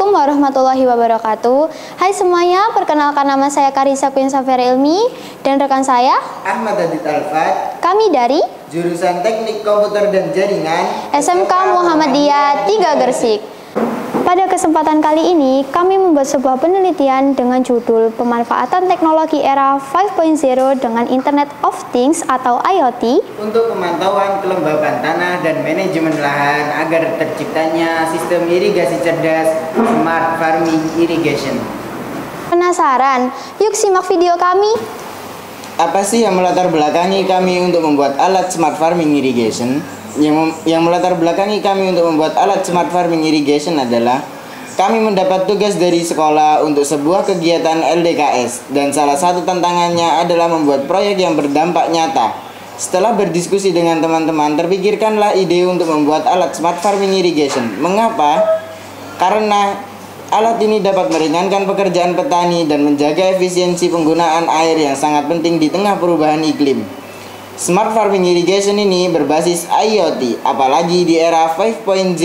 Assalamualaikum warahmatullahi wabarakatuh. Hai semuanya, perkenalkan nama saya Karisa Queen Safira Ilmi dan rekan saya Ahmad Adit Alfat. Kami dari jurusan Teknik Komputer dan Jaringan SMK Muhammadiyah 3 Gresik. Pada kesempatan kali ini, kami membuat sebuah penelitian dengan judul Pemanfaatan Teknologi Era 5.0 dengan Internet of Things atau IoT untuk pemantauan kelembaban tanah dan manajemen lahan agar terciptanya sistem irigasi cerdas Smart Farming Irrigation. Penasaran? Yuk simak video kami. Apa sih yang melatar belakangi kami untuk membuat alat Smart Farming Irrigation? Yang melatar belakangi kami untuk membuat alat Smart Farming Irrigation adalah kami mendapat tugas dari sekolah untuk sebuah kegiatan LDKS dan salah satu tantangannya adalah membuat proyek yang berdampak nyata. Setelah berdiskusi dengan teman-teman, terpikirkanlah ide untuk membuat alat Smart Farming Irrigation. Mengapa? Karena alat ini dapat meringankan pekerjaan petani dan menjaga efisiensi penggunaan air yang sangat penting di tengah perubahan iklim. Smart Farming Irrigation ini berbasis IoT, apalagi di era 5.0.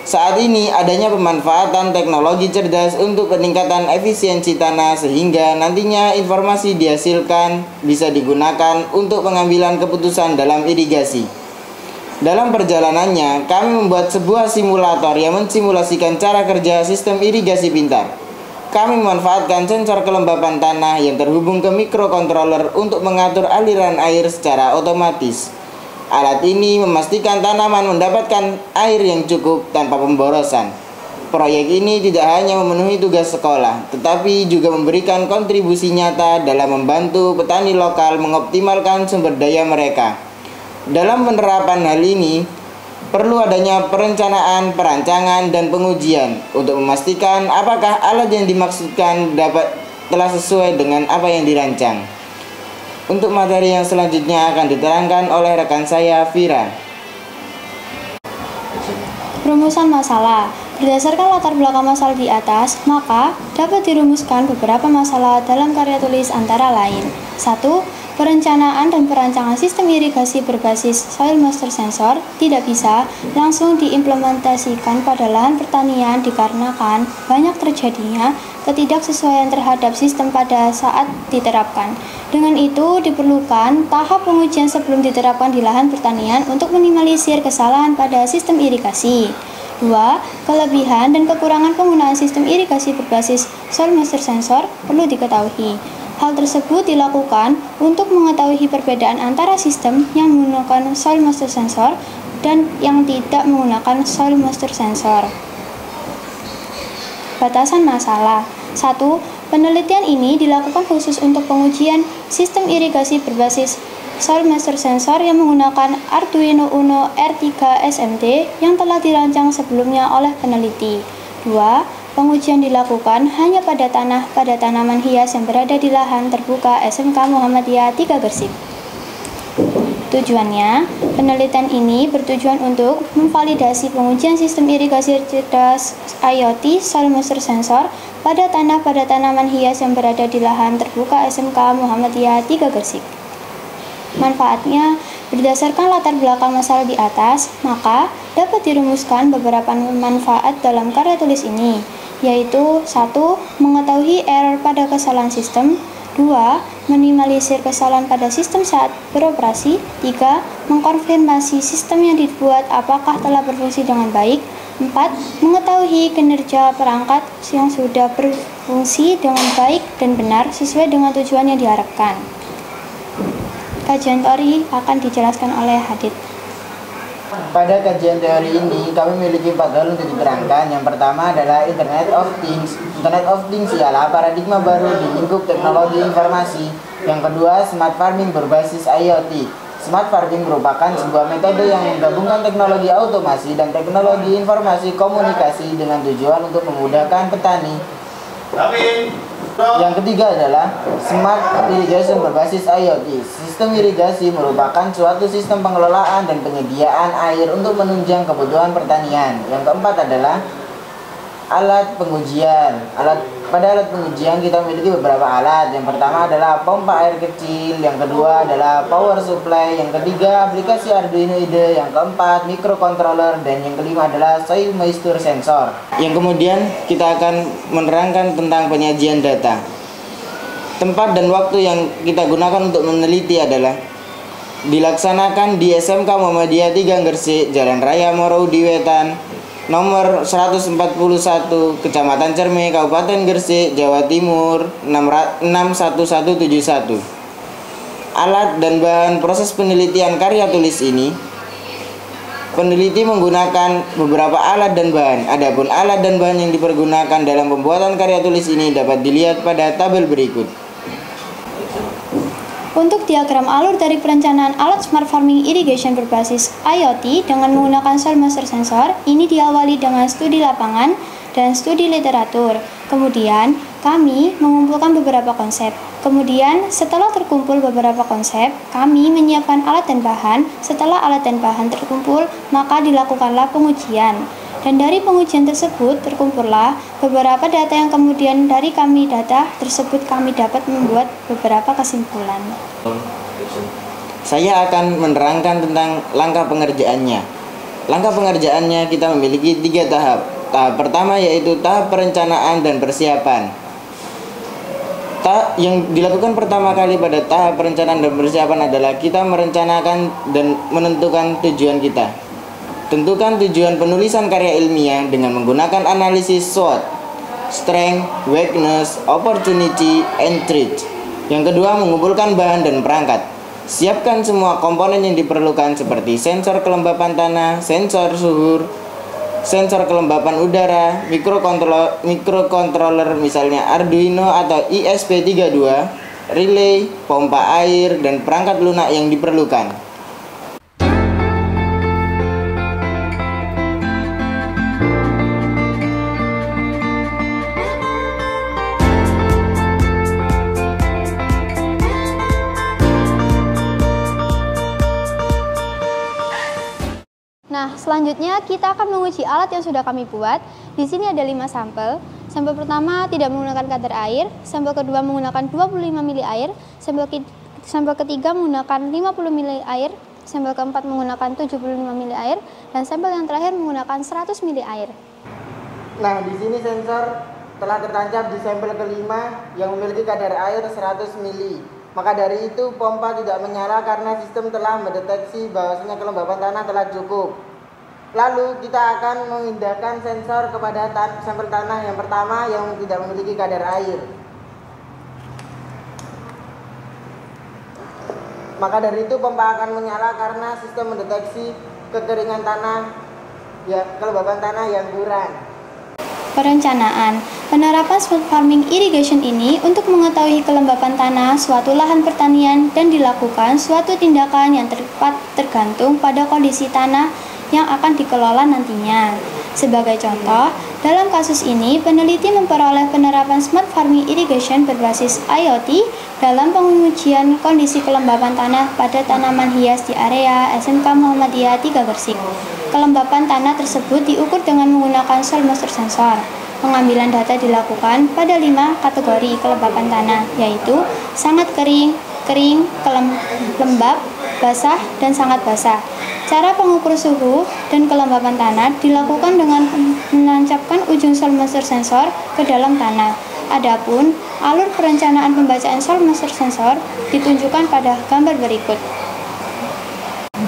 Saat ini adanya pemanfaatan teknologi cerdas untuk peningkatan efisiensi tanah sehingga nantinya informasi dihasilkan bisa digunakan untuk pengambilan keputusan dalam irigasi. Dalam perjalanannya, kami membuat sebuah simulator yang mensimulasikan cara kerja sistem irigasi pintar. Kami memanfaatkan sensor kelembapan tanah yang terhubung ke microcontroller untuk mengatur aliran air secara otomatis. Alat ini memastikan tanaman mendapatkan air yang cukup tanpa pemborosan. Proyek ini tidak hanya memenuhi tugas sekolah, tetapi juga memberikan kontribusi nyata dalam membantu petani lokal mengoptimalkan sumber daya mereka. Dalam penerapan hal ini, perlu adanya perencanaan, perancangan, dan pengujian untuk memastikan apakah alat yang dimaksudkan telah sesuai dengan apa yang dirancang. Untuk materi yang selanjutnya akan diterangkan oleh rekan saya, Vira. Rumusan masalah. Berdasarkan latar belakang masalah di atas, maka dapat dirumuskan beberapa masalah dalam karya tulis antara lain. 1. Perencanaan dan perancangan sistem irigasi berbasis Soil Master Sensor tidak bisa langsung diimplementasikan pada lahan pertanian dikarenakan banyak terjadinya ketidaksesuaian terhadap sistem pada saat diterapkan. Dengan itu, diperlukan tahap pengujian sebelum diterapkan di lahan pertanian untuk minimalisir kesalahan pada sistem irigasi. 2. Kelebihan dan kekurangan penggunaan sistem irigasi berbasis Soil Master Sensor perlu diketahui. Hal tersebut dilakukan untuk mengetahui perbedaan antara sistem yang menggunakan Soil Master Sensor dan yang tidak menggunakan Soil Master Sensor. Batasan masalah. 1. Penelitian ini dilakukan khusus untuk pengujian sistem irigasi berbasis Soil Master Sensor yang menggunakan Arduino Uno R3 SMT yang telah dirancang sebelumnya oleh peneliti. 2. Pengujian dilakukan hanya pada tanaman hias yang berada di lahan terbuka SMK Muhammadiyah 3 Gresik. Tujuannya, penelitian ini bertujuan untuk memvalidasi pengujian sistem irigasi cerdas IoT Soil Master Sensor pada tanaman hias yang berada di lahan terbuka SMK Muhammadiyah 3 Gresik. Manfaatnya, berdasarkan latar belakang masalah di atas, maka dapat dirumuskan beberapa manfaat dalam karya tulis ini, yaitu 1. Mengetahui error pada kesalahan sistem. 2. Minimalisir kesalahan pada sistem saat beroperasi. 3. Mengkonfirmasi sistem yang dibuat apakah telah berfungsi dengan baik. 4. Mengetahui kinerja perangkat yang sudah berfungsi dengan baik dan benar sesuai dengan tujuan yang diharapkan. Kajian teori akan dijelaskan oleh Hadid. Pada kajian teori ini, kami memiliki 4 hal untuk diterangkan. Yang pertama adalah Internet of Things. Internet of Things ialah paradigma baru di lingkup teknologi informasi. Yang kedua, Smart Farming berbasis IoT. Smart Farming merupakan sebuah metode yang menggabungkan teknologi otomasi dan teknologi informasi komunikasi dengan tujuan untuk memudahkan petani. Yang ketiga adalah Smart Irrigation berbasis IoT. Sistem irigasi merupakan suatu sistem pengelolaan dan penyediaan air untuk menunjang kebutuhan pertanian. Yang keempat adalah alat pengujian. Alat Pada alat pengujian kita memiliki beberapa alat. Yang pertama adalah pompa air kecil, yang kedua adalah power supply, yang ketiga aplikasi Arduino IDE, yang keempat microcontroller, dan yang kelima adalah soil moisture sensor. Yang kemudian kita akan menerangkan tentang penyajian data. Tempat dan waktu yang kita gunakan untuk meneliti adalah dilaksanakan di SMK Muhammadiyah 3 Gresik, Jalan Raya Moroudi Wetan, nomor 141, Kecamatan Cerme, Kabupaten Gresik, Jawa Timur 61171. Alat dan bahan proses penelitian karya tulis ini, peneliti menggunakan beberapa alat dan bahan. Adapun alat dan bahan yang dipergunakan dalam pembuatan karya tulis ini dapat dilihat pada tabel berikut. Untuk diagram alur dari perencanaan alat smart farming irrigation berbasis IoT dengan menggunakan soil moisture sensor, ini diawali dengan studi lapangan dan studi literatur. Kemudian, kami mengumpulkan beberapa konsep. Kemudian, setelah terkumpul beberapa konsep, kami menyiapkan alat dan bahan. Setelah alat dan bahan terkumpul, maka dilakukanlah pengujian. Dan dari pengujian tersebut terkumpullah beberapa data yang kemudian dari data tersebut kami dapat membuat beberapa kesimpulan. Saya akan menerangkan tentang langkah pengerjaannya. Langkah pengerjaannya kita memiliki 3 tahap. Tahap pertama yaitu tahap perencanaan dan persiapan. Yang dilakukan pertama kali pada tahap perencanaan dan persiapan adalah kita merencanakan dan menentukan tujuan kita. Tentukan tujuan penulisan karya ilmiah dengan menggunakan analisis SWOT, Strength, Weakness, Opportunity, and Threat. Yang kedua, mengumpulkan bahan dan perangkat. Siapkan semua komponen yang diperlukan seperti sensor kelembapan tanah, sensor suhu, sensor kelembapan udara, microcontroller misalnya Arduino atau ESP32, relay, pompa air, dan perangkat lunak yang diperlukan. Nah, selanjutnya kita akan menguji alat yang sudah kami buat. Di sini ada 5 sampel. Sampel pertama tidak menggunakan kadar air, sampel kedua menggunakan 25 mili air, sampel ketiga menggunakan 50 mili air, sampel keempat menggunakan 75 mili air, dan sampel yang terakhir menggunakan 100 mili air. Nah, di sini sensor telah tertancap di sampel kelima yang memiliki kadar air 100 mili. Maka dari itu pompa tidak menyala karena sistem telah mendeteksi bahwasanya kelembapan tanah telah cukup. Lalu kita akan memindahkan sensor kepada sampel tanah yang pertama yang tidak memiliki kadar air. Maka dari itu pompa akan menyala karena sistem mendeteksi kekeringan tanah, kelembapan tanah yang kurang. Perencanaan. Penerapan smart farming irrigation ini untuk mengetahui kelembapan tanah suatu lahan pertanian dan dilakukan suatu tindakan yang tepat tergantung pada kondisi tanah yang akan dikelola nantinya. Sebagai contoh, dalam kasus ini peneliti memperoleh penerapan smart farming irrigation berbasis IoT dalam pengujian kondisi kelembapan tanah pada tanaman hias di area SMK Muhammadiyah 3 Gresik. Kelembapan tanah tersebut diukur dengan menggunakan soil moisture sensor. Pengambilan data dilakukan pada 5 kategori kelembapan tanah, yaitu sangat kering, lembab, basah, dan sangat basah. Cara pengukur suhu dan kelembapan tanah dilakukan dengan menancapkan ujung soil moisture sensor ke dalam tanah. Adapun alur perencanaan pembacaan soil moisture sensor ditunjukkan pada gambar berikut.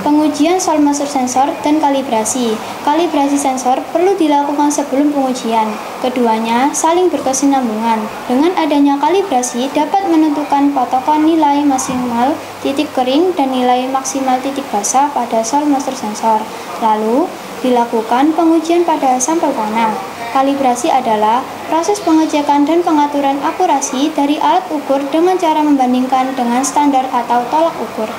Pengujian soil moisture sensor dan kalibrasi. Kalibrasi sensor perlu dilakukan sebelum pengujian. Keduanya saling berkesinambungan. Dengan adanya kalibrasi dapat menentukan patokan nilai maksimal titik kering dan nilai maksimal titik basah pada soil moisture sensor. Lalu dilakukan pengujian pada sampel tanah. Kalibrasi adalah proses pengecekan dan pengaturan akurasi dari alat ukur dengan cara membandingkan dengan standar atau tolak ukur.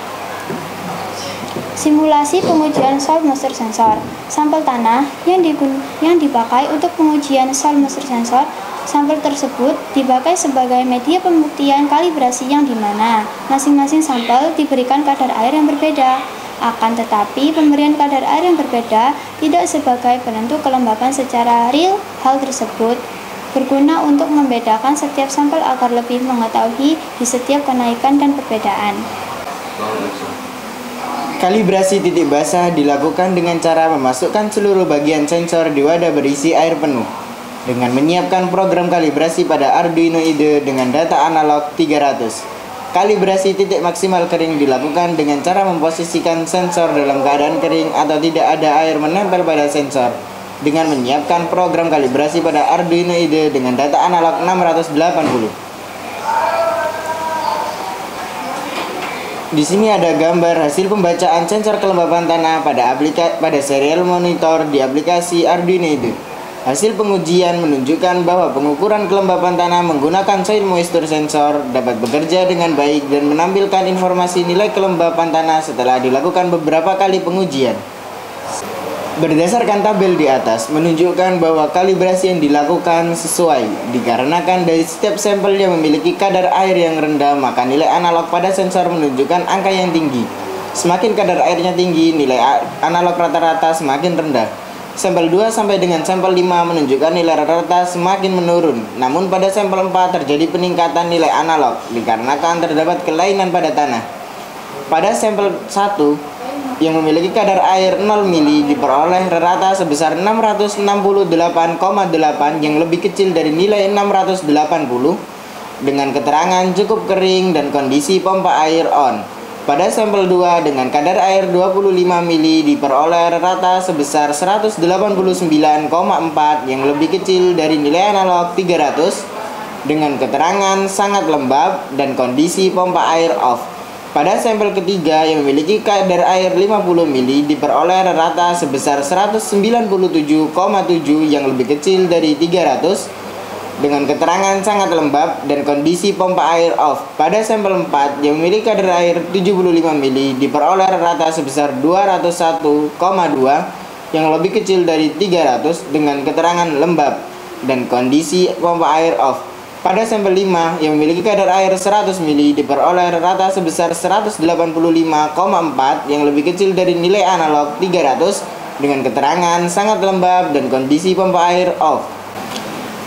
Simulasi pengujian soil moisture sensor. Sampel tanah yang dipakai untuk pengujian soil moisture sensor, sampel tersebut dipakai sebagai media pembuktian kalibrasi yang dimana masing-masing sampel diberikan kadar air yang berbeda. Akan tetapi, pemberian kadar air yang berbeda tidak sebagai penentu kelembapan secara real. Hal tersebut berguna untuk membedakan setiap sampel agar lebih mengetahui di setiap kenaikan dan perbedaan. Kalibrasi titik basah dilakukan dengan cara memasukkan seluruh bagian sensor di wadah berisi air penuh dengan menyiapkan program kalibrasi pada Arduino IDE dengan data analog 300. Kalibrasi titik maksimal kering dilakukan dengan cara memposisikan sensor dalam keadaan kering atau tidak ada air menempel pada sensor dengan menyiapkan program kalibrasi pada Arduino IDE dengan data analog 680. Di sini ada gambar hasil pembacaan sensor kelembapan tanah pada serial monitor di aplikasi Arduino IDE. Hasil pengujian menunjukkan bahwa pengukuran kelembapan tanah menggunakan soil moisture sensor dapat bekerja dengan baik dan menampilkan informasi nilai kelembapan tanah setelah dilakukan beberapa kali pengujian. Berdasarkan tabel di atas menunjukkan bahwa kalibrasi yang dilakukan sesuai dikarenakan dari setiap sampel yang memiliki kadar air yang rendah, maka nilai analog pada sensor menunjukkan angka yang tinggi. Semakin kadar airnya tinggi, nilai analog rata-rata semakin rendah. Sampel 2 sampai dengan sampel 5 menunjukkan nilai rata-rata semakin menurun. Namun pada sampel 4 terjadi peningkatan nilai analog dikarenakan terdapat kelainan pada tanah. Pada sampel 1 yang memiliki kadar air 0 mili diperoleh rata sebesar 668,8 yang lebih kecil dari nilai 680 dengan keterangan cukup kering dan kondisi pompa air on. Pada sampel 2 dengan kadar air 25 mili diperoleh rata sebesar 189,4 yang lebih kecil dari nilai analog 300 dengan keterangan sangat lembab dan kondisi pompa air off. Pada sampel ketiga yang memiliki kadar air 50 mili diperoleh rata sebesar 197,7 yang lebih kecil dari 300 dengan keterangan sangat lembab dan kondisi pompa air off. Pada sampel 4 yang memiliki kadar air 75 mili diperoleh rata sebesar 201,2 yang lebih kecil dari 300 dengan keterangan lembab dan kondisi pompa air off. Pada sampel 5 yang memiliki kadar air 100 mili diperoleh rata sebesar 185,4 yang lebih kecil dari nilai analog 300 dengan keterangan sangat lembab dan kondisi pompa air off.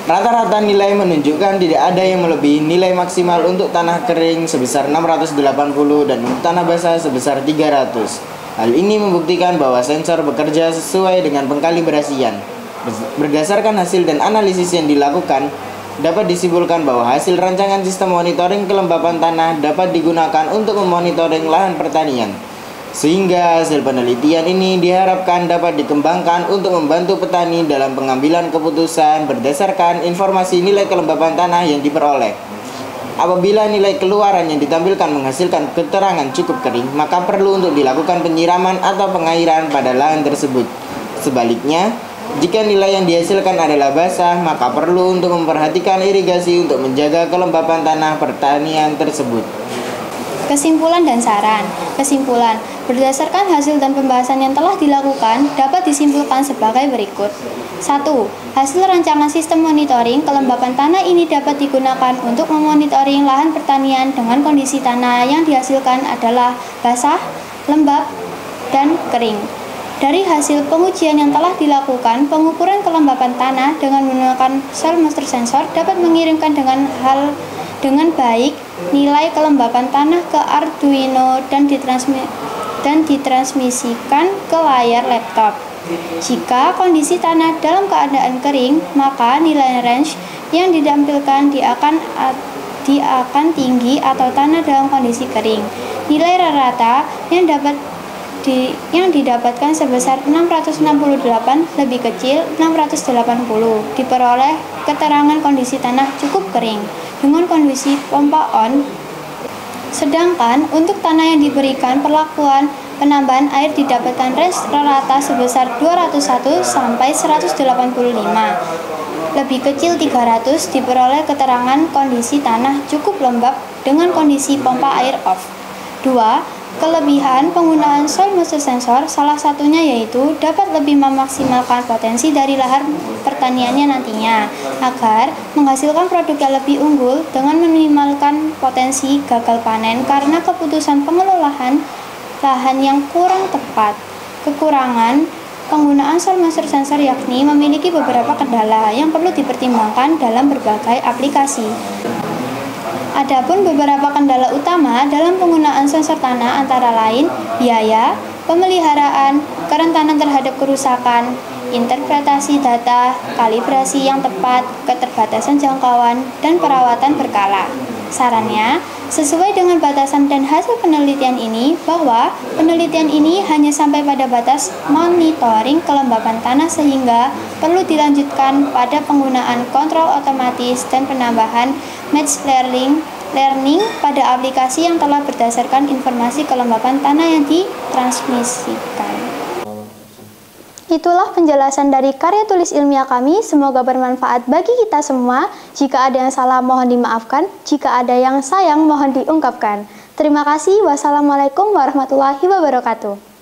Rata-rata nilai menunjukkan tidak ada yang melebihi nilai maksimal untuk tanah kering sebesar 680 dan untuk tanah basah sebesar 300. Hal ini membuktikan bahwa sensor bekerja sesuai dengan pengkalibrasian. Berdasarkan hasil dan analisis yang dilakukan, dapat disimpulkan bahwa hasil rancangan sistem monitoring kelembapan tanah dapat digunakan untuk memonitoring lahan pertanian. Sehingga hasil penelitian ini diharapkan dapat dikembangkan untuk membantu petani dalam pengambilan keputusan berdasarkan informasi nilai kelembapan tanah yang diperoleh. Apabila nilai keluaran yang ditampilkan menghasilkan keterangan cukup kering, maka perlu untuk dilakukan penyiraman atau pengairan pada lahan tersebut. Sebaliknya, jika nilai yang dihasilkan adalah basah, maka perlu untuk memperhatikan irigasi untuk menjaga kelembapan tanah pertanian tersebut. Kesimpulan dan saran. Kesimpulan, berdasarkan hasil dan pembahasan yang telah dilakukan, dapat disimpulkan sebagai berikut. 1. Hasil rancangan sistem monitoring kelembapan tanah ini dapat digunakan untuk memonitoring lahan pertanian dengan kondisi tanah yang dihasilkan adalah basah, lembab, dan kering. Dari hasil pengujian yang telah dilakukan, pengukuran kelembapan tanah dengan menggunakan soil moisture sensor dapat mengirimkan dengan baik nilai kelembapan tanah ke Arduino dan ditransmisikan ke layar laptop. Jika kondisi tanah dalam keadaan kering, maka nilai range yang ditampilkan akan tinggi atau tanah dalam kondisi kering. Nilai rata yang didapatkan sebesar 668 lebih kecil 680 diperoleh keterangan kondisi tanah cukup kering dengan kondisi pompa on. Sedangkan untuk tanah yang diberikan perlakuan penambahan air didapatkan range rata sebesar 201 sampai 185 lebih kecil 300 diperoleh keterangan kondisi tanah cukup lembab dengan kondisi pompa air off. 2. Kelebihan penggunaan soil moisture sensor salah satunya yaitu dapat lebih memaksimalkan potensi dari lahan pertaniannya nantinya agar menghasilkan produk yang lebih unggul dengan meminimalkan potensi gagal panen karena keputusan pengelolaan lahan yang kurang tepat. Kekurangan Penggunaan soil moisture sensor yakni memiliki beberapa kendala yang perlu dipertimbangkan dalam berbagai aplikasi. Adapun beberapa kendala utama dalam penggunaan sensor tanah antara lain biaya, pemeliharaan, kerentanan terhadap kerusakan, interpretasi data, kalibrasi yang tepat, keterbatasan jangkauan, dan perawatan berkala. Sarannya, sesuai dengan batasan dan hasil penelitian ini, bahwa penelitian ini hanya sampai pada batas monitoring kelembapan tanah sehingga perlu dilanjutkan pada penggunaan kontrol otomatis dan penambahan machine learning pada aplikasi yang telah berdasarkan informasi kelembapan tanah yang ditransmisikan. Itulah penjelasan dari karya tulis ilmiah kami, semoga bermanfaat bagi kita semua. Jika ada yang salah mohon dimaafkan, jika ada yang sayang mohon diungkapkan. Terima kasih, wassalamualaikum warahmatullahi wabarakatuh.